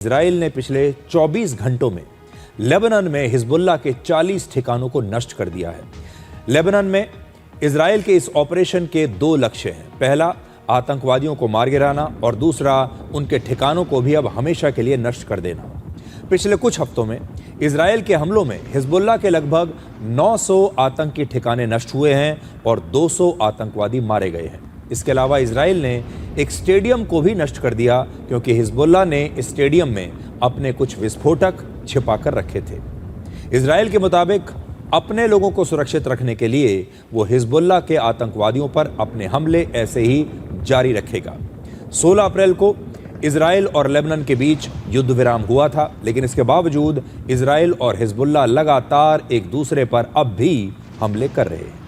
Israel ने पिछले 24 घंटों में लेबनान में हिजबुल्लाह के 40 ठिकानों को नष्ट कर दिया है। लेबनान में इजराइल के इस ऑपरेशन के दो लक्ष्य हैं। पहला, आतंकवादियों को मार गिराना और दूसरा, उनके ठिकानों को भी अब हमेशा के लिए नष्ट कर देना। पिछले कुछ हफ्तों में इजराइल के हमलों में हिजबुल्लाह के लगभग 900 आतंकी ठिकाने नष्ट हुए हैं और 200 आतंकवादी मारे गए हैं। इसके अलावा इजराइल ने एक स्टेडियम को भी नष्ट कर दिया क्योंकि हिजबुल्लाह ने इस स्टेडियम में अपने कुछ विस्फोटक छिपा कर रखे थे। इजराइल के मुताबिक अपने लोगों को सुरक्षित रखने के लिए वो हिजबुल्लाह के आतंकवादियों पर अपने हमले ऐसे ही जारी रखेगा। 16 अप्रैल को इजराइल और लेबनान के बीच युद्ध विराम हुआ था, लेकिन इसके बावजूद इजराइल और हिजबुल्लाह लगातार एक दूसरे पर अब भी हमले कर रहे हैं।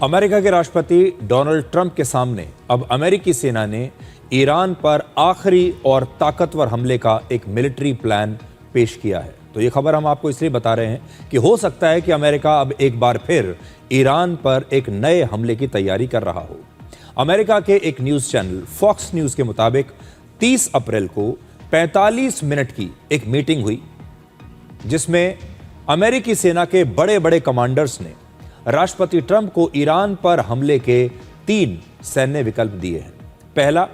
अमेरिका के राष्ट्रपति डोनाल्ड ट्रंप के सामने अब अमेरिकी सेना ने ईरान पर आखिरी और ताकतवर हमले का एक मिलिट्री प्लान पेश किया है। तो ये खबर हम आपको इसलिए बता रहे हैं कि हो सकता है कि अमेरिका अब एक बार फिर ईरान पर एक नए हमले की तैयारी कर रहा हो। अमेरिका के एक न्यूज चैनल फॉक्स न्यूज के मुताबिक 30 अप्रैल को 45 मिनट की एक मीटिंग हुई जिसमें अमेरिकी सेना के बड़े बड़े कमांडर्स ने राष्ट्रपति ट्रंप को ईरान पर हमले के 3 सैन्य विकल्प दिए हैं। पहला,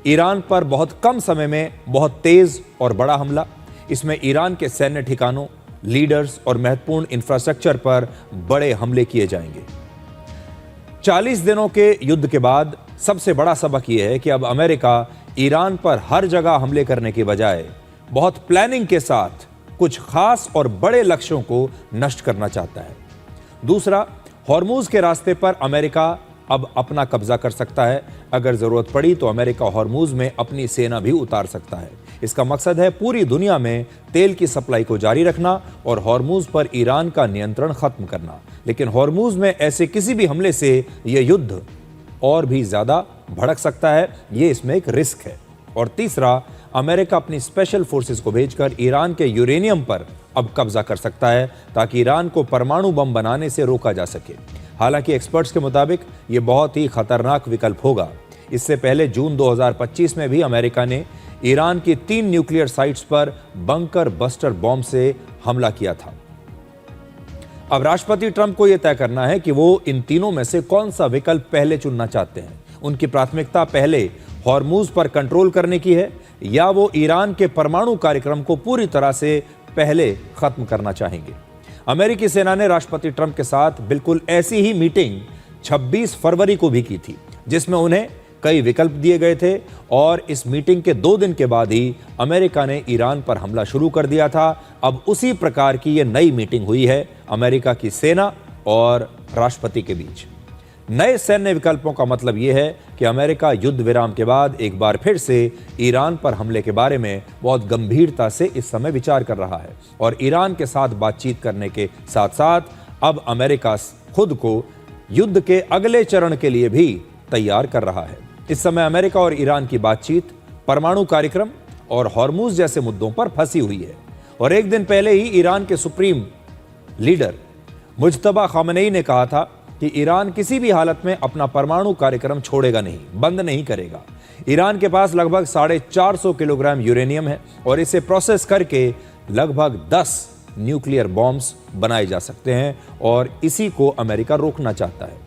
ईरान पर बहुत कम समय में बहुत तेज और बड़ा हमला। इसमें ईरान के सैन्य ठिकानों, लीडर्स और महत्वपूर्ण इंफ्रास्ट्रक्चर पर बड़े हमले किए जाएंगे। 40 दिनों के युद्ध के बाद सबसे बड़ा सबक यह है कि अब अमेरिका ईरान पर हर जगह हमले करने के बजाय बहुत प्लानिंग के साथ कुछ खास और बड़े लक्ष्यों को नष्ट करना चाहता है। दूसरा, हॉर्मूज के रास्ते पर अमेरिका अब अपना कब्जा कर सकता है। अगर जरूरत पड़ी तो अमेरिका हॉर्मूज में अपनी सेना भी उतार सकता है। इसका मकसद है पूरी दुनिया में तेल की सप्लाई को जारी रखना और हॉर्मूज पर ईरान का नियंत्रण खत्म करना। लेकिन हॉर्मूज में ऐसे किसी भी हमले से यह युद्ध और भी ज्यादा भड़क सकता है, ये इसमें एक रिस्क है। और तीसरा, अमेरिका अपनी स्पेशल फोर्सेस को भेजकर ईरान के यूरेनियम पर अब कब्जा कर सकता है ताकि ईरान को परमाणु बम बनाने से रोका जा सके। हालांकि एक्सपर्ट्स के मुताबिक ये बहुत ही खतरनाक विकल्प होगा। इससे पहले जून 2025 में भी अमेरिका ने ईरान की 3 न्यूक्लियर साइट्स पर बंकर बस्टर बॉम्ब से हमला किया था। अब राष्ट्रपति ट्रंप को यह तय करना है कि वो इन तीनों में से कौन सा विकल्प पहले चुनना चाहते हैं। उनकी प्राथमिकता पहले हॉर्मूज पर कंट्रोल करने की है या वो ईरान के परमाणु कार्यक्रम को पूरी तरह से पहले खत्म करना चाहेंगे। अमेरिकी सेना ने राष्ट्रपति ट्रंप के साथ बिल्कुल ऐसी ही मीटिंग 26 फरवरी को भी की थी जिसमें उन्हें कई विकल्प दिए गए थे और इस मीटिंग के 2 दिन के बाद ही अमेरिका ने ईरान पर हमला शुरू कर दिया था। अब उसी प्रकार की यह नई मीटिंग हुई है अमेरिका की सेना और राष्ट्रपति के बीच। नए सैन्य विकल्पों का मतलब यह है कि अमेरिका युद्ध विराम के बाद एक बार फिर से ईरान पर हमले के बारे में बहुत गंभीरता से इस समय विचार कर रहा है और ईरान के साथ बातचीत करने के साथ साथ अब अमेरिका खुद को युद्ध के अगले चरण के लिए भी तैयार कर रहा है। इस समय अमेरिका और ईरान की बातचीत परमाणु कार्यक्रम और हॉर्मूज जैसे मुद्दों पर फंसी हुई है। और एक दिन पहले ही ईरान के सुप्रीम लीडर मुज्तबा खामेनेई ने कहा था कि ईरान किसी भी हालत में अपना परमाणु कार्यक्रम छोड़ेगा नहीं, बंद नहीं करेगा। ईरान के पास लगभग 450 किलोग्राम यूरेनियम है और इसे प्रोसेस करके लगभग 10 न्यूक्लियर बॉम्ब्स बनाए जा सकते हैं और इसी को अमेरिका रोकना चाहता है।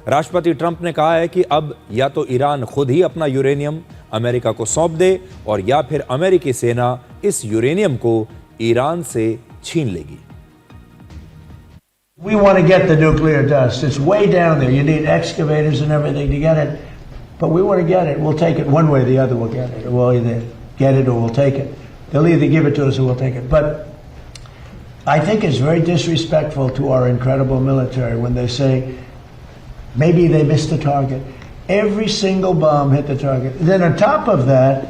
राष्ट्रपति ट्रंप ने कहा है कि अब या तो ईरान खुद ही अपना यूरेनियम अमेरिका को सौंप दे और या फिर अमेरिकी सेना इस यूरेनियम को ईरान से छीन लेगी। We want to get the nuclear dust. It's way down there. You need excavators and everything to get it. But we want to get it. We'll take it one way or the other. We'll get it. We'll either get it or we'll take it. They'll either give it to us or we'll take it. But I think it's very disrespectful to our incredible military when they say maybe they missed the target. Every single bomb hit the target. Then on top of that,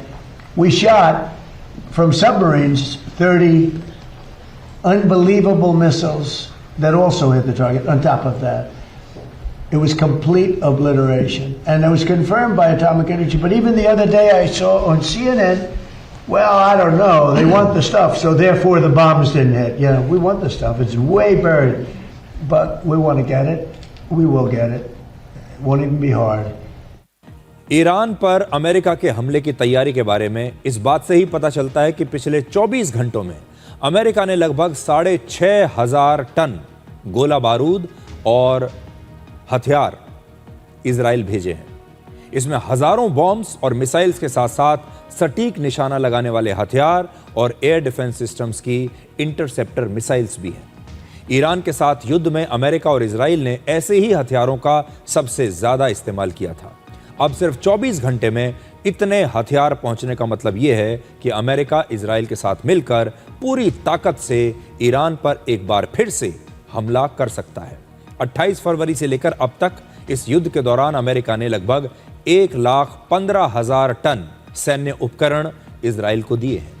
we shot from submarines 30 unbelievable missiles that also hit the target on top of that. It was complete obliteration. And it was confirmed by Atomic Energy. But even the other day I saw on CNN, well, I don't know. They want the stuff, so therefore the bombs didn't hit. You know, we want the stuff. It's way buried. But we want to get it. We will get it. It won't even be hard. Iran पर America के हमले की तैयारी के बारे में इस बात से ही पता चलता है कि पिछले 24 घंटों में अमेरिका ने लगभग 6,500 टन गोला बारूद और हथियार इजराइल भेजे हैं। इसमें हजारों बॉम्ब्स और मिसाइल्स के साथ साथ सटीक निशाना लगाने वाले हथियार और एयर डिफेंस सिस्टम्स की इंटरसेप्टर मिसाइल्स भी हैं। ईरान के साथ युद्ध में अमेरिका और इजराइल ने ऐसे ही हथियारों का सबसे ज्यादा इस्तेमाल किया था। अब सिर्फ 24 घंटे में इतने हथियार पहुंचने का मतलब यह है कि अमेरिका इजराइल के साथ मिलकर पूरी ताकत से ईरान पर एक बार फिर से हमला कर सकता है। 28 फरवरी से लेकर अब तक इस युद्ध के दौरान अमेरिका ने लगभग 1,15,000 टन सैन्य उपकरण इजराइल को दिए हैं।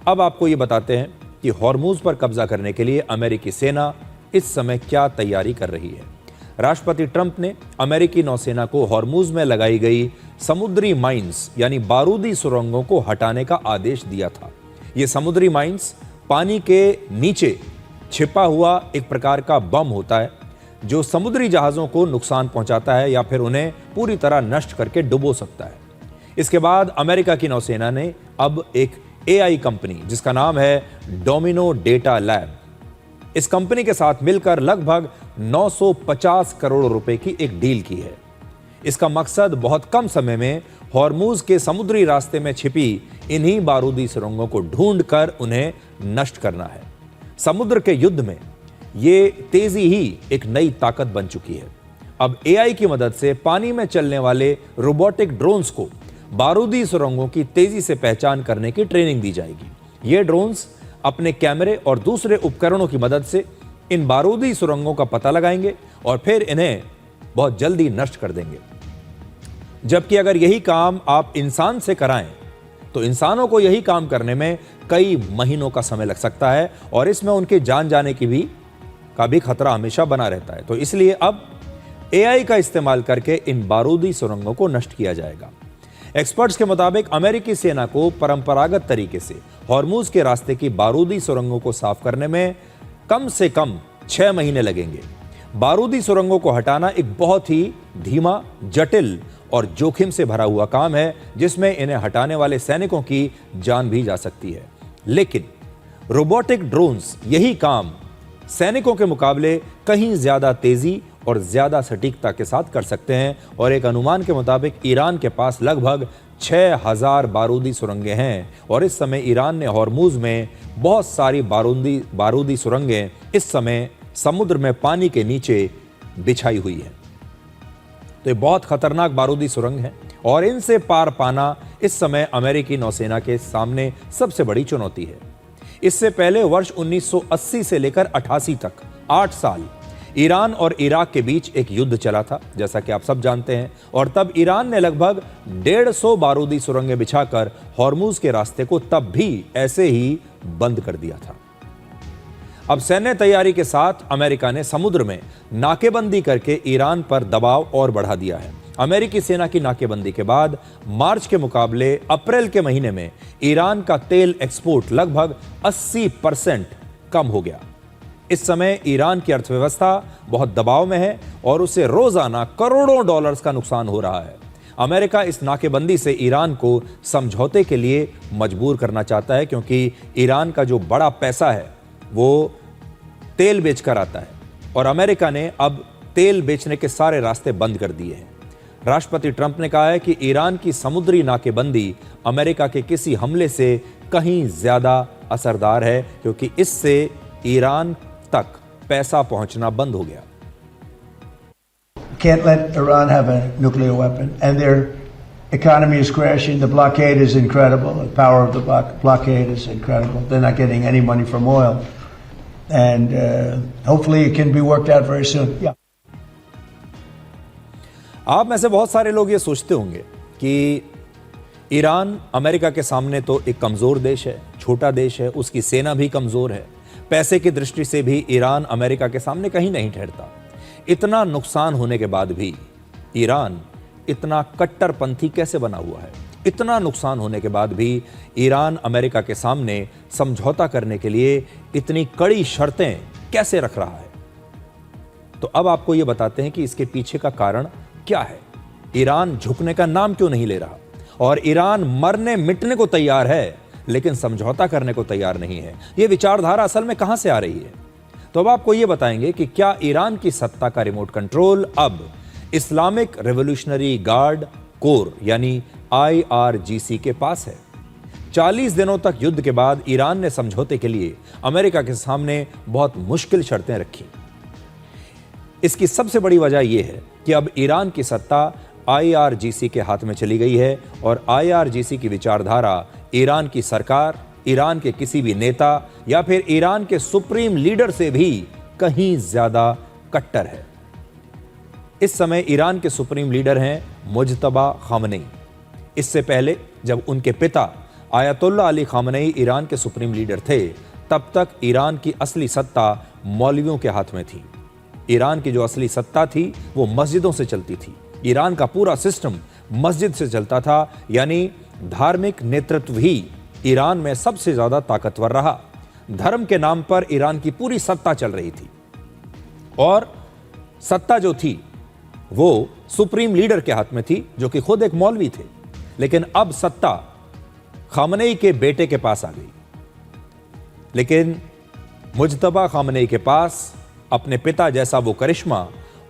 अब आपको यह बताते हैं कि हॉर्मुज पर कब्जा करने के लिए अमेरिकी सेना इस समय क्या तैयारी कर रही है। राष्ट्रपति ट्रंप ने अमेरिकी नौसेना को हॉर्मुज में लगाई गई समुद्री माइंस यानी बारूदी सुरंगों को हटाने का आदेश दिया था। ये समुद्री माइंस पानी के नीचे छिपा हुआ एक प्रकार का बम होता है जो समुद्री जहाजों को नुकसान पहुंचाता है या फिर उन्हें पूरी तरह नष्ट करके डुबो सकता है। इसके बाद अमेरिका की नौसेना ने अब एक एआई कंपनी जिसका नाम है डोमिनो डेटा लैब, इस कंपनी के साथ मिलकर लगभग 950 करोड़ रुपए की एक डील की है। इसका मकसद बहुत कम समय में हॉर्मुज के समुद्री रास्ते में छिपी इन्हीं बारूदी सुरंगों को ढूंढकर उन्हें नष्ट करना है। समुद्र के युद्ध में ये तेजी ही एक नई ताकत बन चुकी है। अब एआई की मदद से पानी में चलने वाले रोबोटिक ड्रोन्स को बारूदी सुरंगों की तेजी से पहचान करने की ट्रेनिंग दी जाएगी। ये ड्रोन्स अपने कैमरे और दूसरे उपकरणों की मदद से इन बारूदी सुरंगों का पता लगाएंगे और फिर इन्हें बहुत जल्दी नष्ट कर देंगे। जबकि अगर यही काम आप इंसान से कराएं तो इंसानों को यही काम करने में कई महीनों का समय लग सकता है और इसमें उनके जान जाने की भी खतरा हमेशा बना रहता है। तो इसलिए अब एआई का इस्तेमाल करके इन बारूदी सुरंगों को नष्ट किया जाएगा। एक्सपर्ट्स के मुताबिक अमेरिकी सेना को परंपरागत तरीके से हॉर्मुज के रास्ते की बारूदी सुरंगों को साफ करने में कम से कम 6 महीने लगेंगे। बारूदी सुरंगों को हटाना एक बहुत ही धीमा, जटिल और जोखिम से भरा हुआ काम है जिसमें इन्हें हटाने वाले सैनिकों की जान भी जा सकती है। लेकिन रोबोटिक ड्रोन्स यही काम सैनिकों के मुकाबले कहीं ज्यादा तेजी और ज्यादा सटीकता के साथ कर सकते हैं और एक अनुमान के मुताबिक ईरान के पास लगभग 6,000 बारूदी सुरंगें हैं और इस समय ईरान ने हॉर्मुज में बहुत सारी बारूदी सुरंगें इस समय समुद्र में पानी के नीचे बिछाई हुई है। तो ये बहुत खतरनाक बारूदी सुरंग है और इनसे पार पाना इस समय अमेरिकी नौसेना के सामने सबसे बड़ी चुनौती है। इससे पहले वर्ष 1980 से लेकर 88 तक 8 साल ईरान और इराक के बीच एक युद्ध चला था, जैसा कि आप सब जानते हैं, और तब ईरान ने लगभग 150 बारूदी सुरंगें बिछाकर हॉर्मुज के रास्ते को तब भी ऐसे ही बंद कर दिया था। अब सैन्य तैयारी के साथ अमेरिका ने समुद्र में नाकेबंदी करके ईरान पर दबाव और बढ़ा दिया है। अमेरिकी सेना की नाकेबंदी के बाद मार्च के मुकाबले अप्रैल के महीने में ईरान का तेल एक्सपोर्ट लगभग 80% कम हो गया। इस समय ईरान की अर्थव्यवस्था बहुत दबाव में है और उसे रोजाना करोड़ों डॉलर्स का नुकसान हो रहा है। अमेरिका इस नाकेबंदी से ईरान को समझौते के लिए मजबूर करना चाहता है क्योंकि ईरान का जो बड़ा पैसा है वो तेल बेचकर आता है और अमेरिका ने अब तेल बेचने के सारे रास्ते बंद कर दिए हैं। राष्ट्रपति ट्रंप ने कहा है कि ईरान की समुद्री नाकेबंदी अमेरिका के किसी हमले से कहीं ज्यादा असरदार है क्योंकि इससे ईरान तक पैसा पहुंचना बंद हो गया। Can't let Iran have a nuclear weapon, and their economy is crashing. The blockade is incredible. The power of the blockade is incredible. They're not getting any money from oil. and hopefully it can be worked out very soon. Yeah. आप में से बहुत सारे लोग ये सोचते होंगे कि ईरान अमेरिका के सामने तो एक कमजोर देश है, छोटा देश है, उसकी सेना भी कमजोर है, पैसे की दृष्टि से भी ईरान अमेरिका के सामने कहीं नहीं ठहरता। इतना नुकसान होने के बाद भी ईरान इतना कट्टरपंथी कैसे बना हुआ है? इतना नुकसान होने के बाद भी ईरान अमेरिका के सामने समझौता करने के लिए इतनी कड़ी शर्तें कैसे रख रहा है? तो अब आपको यह बताते हैं कि इसके पीछे का कारण क्या है। ईरान झुकने का नाम क्यों नहीं ले रहा? और ईरान मरने मिटने को तैयार है लेकिन समझौता करने को तैयार नहीं है। यह विचारधारा असल में कहां से आ रही है? तो अब आपको यह बताएंगे कि क्या ईरान की सत्ता का रिमोट कंट्रोल अब इस्लामिक रेवोल्यूशनरी गार्ड कोर यानी IRGC के पास है। 40 दिनों तक युद्ध के बाद ईरान ने समझौते के लिए अमेरिका के सामने बहुत मुश्किल शर्तें रखी। इसकी सबसे बड़ी वजह यह है कि अब ईरान की सत्ता IRGC के हाथ में चली गई है और IRGC की विचारधारा ईरान की सरकार, ईरान के किसी भी नेता या फिर ईरान के सुप्रीम लीडर से भी कहीं ज्यादा कट्टर है। इस समय ईरान के सुप्रीम लीडर हैं मुज्तबा खामनेई। इससे पहले जब उनके पिता आयतुल्लाह अली खामनेई ईरान के सुप्रीम लीडर थे, तब तक ईरान की असली सत्ता मौलवियों के हाथ में थी। ईरान की जो असली सत्ता थी वो मस्जिदों से चलती थी। ईरान का पूरा सिस्टम मस्जिद से चलता था, यानी धार्मिक नेतृत्व ही ईरान में सबसे ज्यादा ताकतवर रहा। धर्म के नाम पर ईरान की पूरी सत्ता चल रही थी और सत्ता जो थी वो सुप्रीम लीडर के हाथ में थी जो कि खुद एक मौलवी थे। लेकिन अब सत्ता खामनेई के बेटे के पास आ गई, लेकिन मुज्तबा खामनेई के पास अपने पिता जैसा वो करिश्मा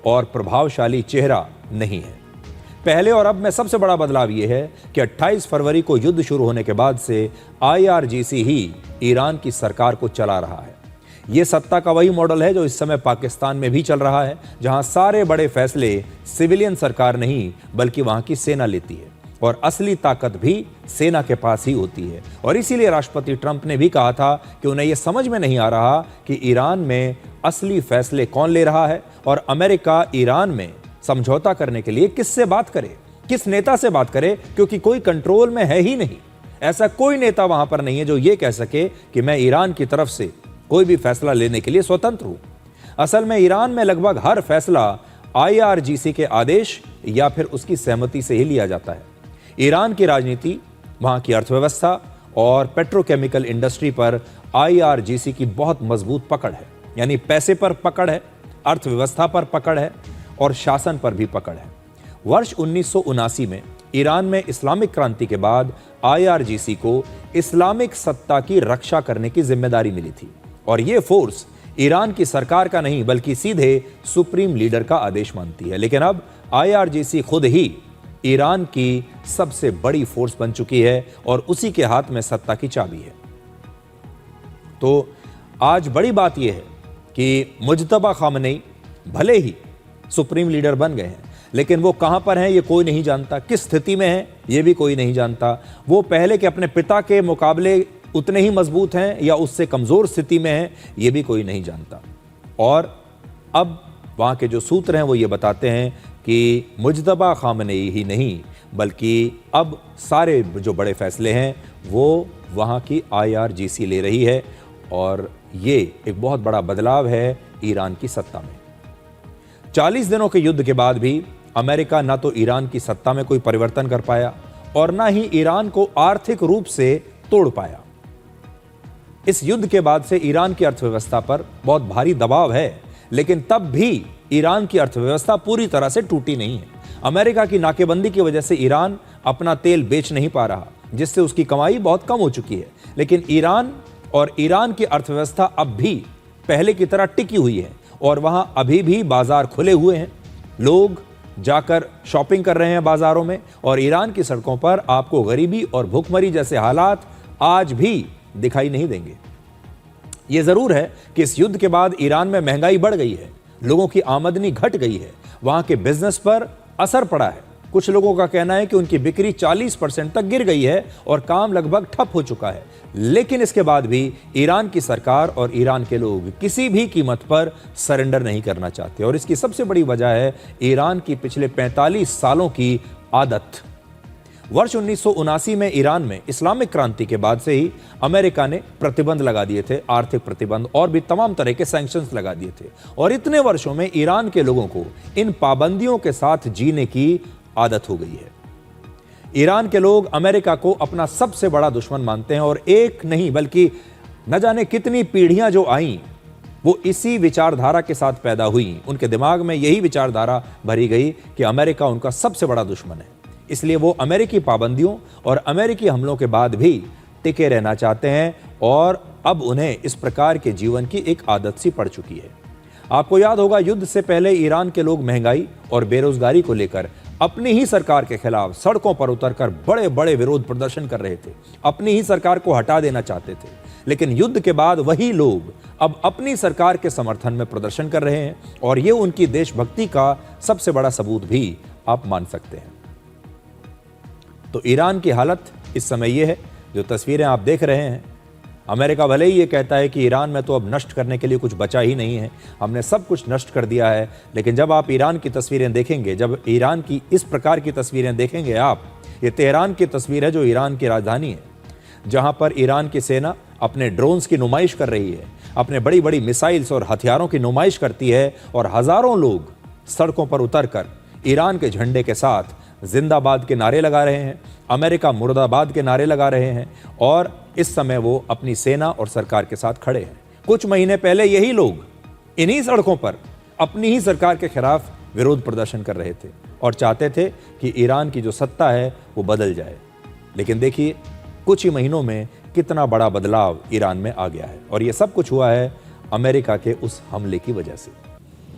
और प्रभावशाली चेहरा नहीं है। पहले और अब में सबसे बड़ा बदलाव यह है कि 28 फरवरी को युद्ध शुरू होने के बाद से IRGC ही ईरान की सरकार को चला रहा है। यह सत्ता का वही मॉडल है जो इस समय पाकिस्तान में भी चल रहा है, जहां सारे बड़े फैसले सिविलियन सरकार नहीं बल्कि वहां की सेना लेती है और असली ताकत भी सेना के पास ही होती है। और इसीलिए राष्ट्रपति ट्रंप ने भी कहा था कि उन्हें यह समझ में नहीं आ रहा कि ईरान में असली फैसले कौन ले रहा है और अमेरिका ईरान में समझौता करने के लिए किससे बात करे, किस नेता से बात करे, क्योंकि कोई कंट्रोल में है ही नहीं। ऐसा कोई नेता वहां पर नहीं है जो यह कह सके कि मैं ईरान की तरफ से कोई भी फैसला लेने के लिए स्वतंत्र हूं। असल में ईरान में लगभग हर फैसला IRGC के आदेश या फिर उसकी सहमति से ही लिया जाता है। ईरान की राजनीति, वहां की अर्थव्यवस्था और पेट्रोकेमिकल इंडस्ट्री पर IRGC की बहुत मजबूत पकड़ है, यानी पैसे पर पकड़ है, अर्थव्यवस्था पर पकड़ है और शासन पर भी पकड़ है। वर्ष 1979 में ईरान में इस्लामिक क्रांति के बाद IRGC को इस्लामिक सत्ता की रक्षा करने की जिम्मेदारी मिली थी और यह फोर्स ईरान की सरकार का नहीं बल्कि सीधे सुप्रीम लीडर का आदेश मानती है। लेकिन अब IRGC खुद ही ईरान की सबसे बड़ी फोर्स बन चुकी है और उसी के हाथ में सत्ता की चाबी है। तो आज बड़ी बात यह है कि मुज्तबा खामनेई भले ही सुप्रीम लीडर बन गए हैं, लेकिन वो कहां पर हैं ये कोई नहीं जानता, किस स्थिति में हैं ये भी कोई नहीं जानता। वो पहले के अपने पिता के मुकाबले उतने ही मजबूत हैं या उससे कमजोर स्थिति में हैं ये भी कोई नहीं जानता। और अब वहां के जो सूत्र हैं वो ये बताते हैं कि मुज्तबा खामनेई ही नहीं बल्कि अब सारे जो बड़े फैसले हैं वो वहां की IRGC ले रही है और ये एक बहुत बड़ा बदलाव है ईरान की सत्ता में। 40 दिनों के युद्ध के बाद भी अमेरिका ना तो ईरान की सत्ता में कोई परिवर्तन कर पाया और ना ही ईरान को आर्थिक रूप से तोड़ पाया। इस युद्ध के बाद से ईरान की अर्थव्यवस्था पर बहुत भारी दबाव है, लेकिन तब भी ईरान की अर्थव्यवस्था पूरी तरह से टूटी नहीं है। अमेरिका की नाकेबंदी की वजह से ईरान अपना तेल बेच नहीं पा रहा, जिससे उसकी कमाई बहुत कम हो चुकी है। लेकिन ईरान और ईरान की अर्थव्यवस्था अब भी पहले की तरह टिकी हुई है और वहां अभी भी बाजार खुले हुए हैं। लोग जाकर शॉपिंग कर रहे हैं बाजारों में और ईरान की सड़कों पर आपको गरीबी और भूखमरी जैसे हालात आज भी दिखाई नहीं देंगे। यह जरूर है कि इस युद्ध के बाद ईरान में महंगाई बढ़ गई है, लोगों की आमदनी घट गई है, वहां के बिजनेस पर असर पड़ा है कुछ लोगों का कहना है कि उनकी बिक्री 40% तक गिर गई है और काम लगभग ठप हो चुका है। लेकिन इसके बाद भी ईरान की सरकार और ईरान के लोग किसी भी कीमत पर सरेंडर नहीं करना चाहते और इसकी सबसे बड़ी वजह है ईरान की पिछले 45 सालों की आदत। वर्ष 1979 में ईरान में इस्लामिक क्रांति के बाद से ही अमेरिका ने प्रतिबंध लगा दिए थे, आर्थिक प्रतिबंध और भी तमाम तरह के सैंक्शंस लगा दिए थे और इतने वर्षों में ईरान के लोगों को इन पाबंदियों के साथ जीने की आदत हो गई है। ईरान के लोग अमेरिका को अपना सबसे बड़ा दुश्मन मानते हैं और एक नहीं बल्कि न जाने कितनी पीढ़ियां जो आईं वो इसी विचारधारा के साथ पैदा हुई। उनके दिमाग में यही विचारधारा भरी गई कि अमेरिका उनका सबसे बड़ा दुश्मन है, इसलिए वो अमेरिकी पाबंदियों और अमेरिकी हमलों के बाद भी टिके रहना चाहते हैं और अब उन्हें इस प्रकार के जीवन की एक आदत सी पड़ चुकी है। आपको याद होगा, युद्ध से पहले ईरान के लोग महंगाई और बेरोजगारी को लेकर अपनी ही सरकार के खिलाफ सड़कों पर उतरकर बड़े बड़े विरोध प्रदर्शन कर रहे थे, अपनी ही सरकार को हटा देना चाहते थे। लेकिन युद्ध के बाद वही लोग अब अपनी सरकार के समर्थन में प्रदर्शन कर रहे हैं और ये उनकी देशभक्ति का सबसे बड़ा सबूत भी आप मान सकते हैं। तो ईरान की हालत इस समय ये है, जो तस्वीरें आप देख रहे हैं। अमेरिका भले ही ये कहता है कि ईरान में तो अब नष्ट करने के लिए कुछ बचा ही नहीं है, हमने सब कुछ नष्ट कर दिया है, लेकिन जब आप ईरान की तस्वीरें देखेंगे, जब ईरान की इस प्रकार की तस्वीरें देखेंगे आप, ये तेहरान की तस्वीर है जो ईरान की राजधानी है, जहां पर ईरान की सेना अपने ड्रोन्स की नुमाइश कर रही है, अपने बड़ी बड़ी मिसाइल्स और हथियारों की नुमाइश करती है और हजारों लोग सड़कों पर उतरकर ईरान के झंडे के साथ जिंदाबाद के नारे लगा रहे हैं, अमेरिका मुर्दाबाद के नारे लगा रहे हैं और इस समय वो अपनी सेना और सरकार के साथ खड़े हैं। कुछ महीने पहले यही लोग इन्हीं सड़कों पर अपनी ही सरकार के खिलाफ विरोध प्रदर्शन कर रहे थे और चाहते थे कि ईरान की जो सत्ता है वो बदल जाए। लेकिन देखिए, कुछ ही महीनों में कितना बड़ा बदलाव ईरान में आ गया है और ये सब कुछ हुआ है अमेरिका के उस हमले की वजह से।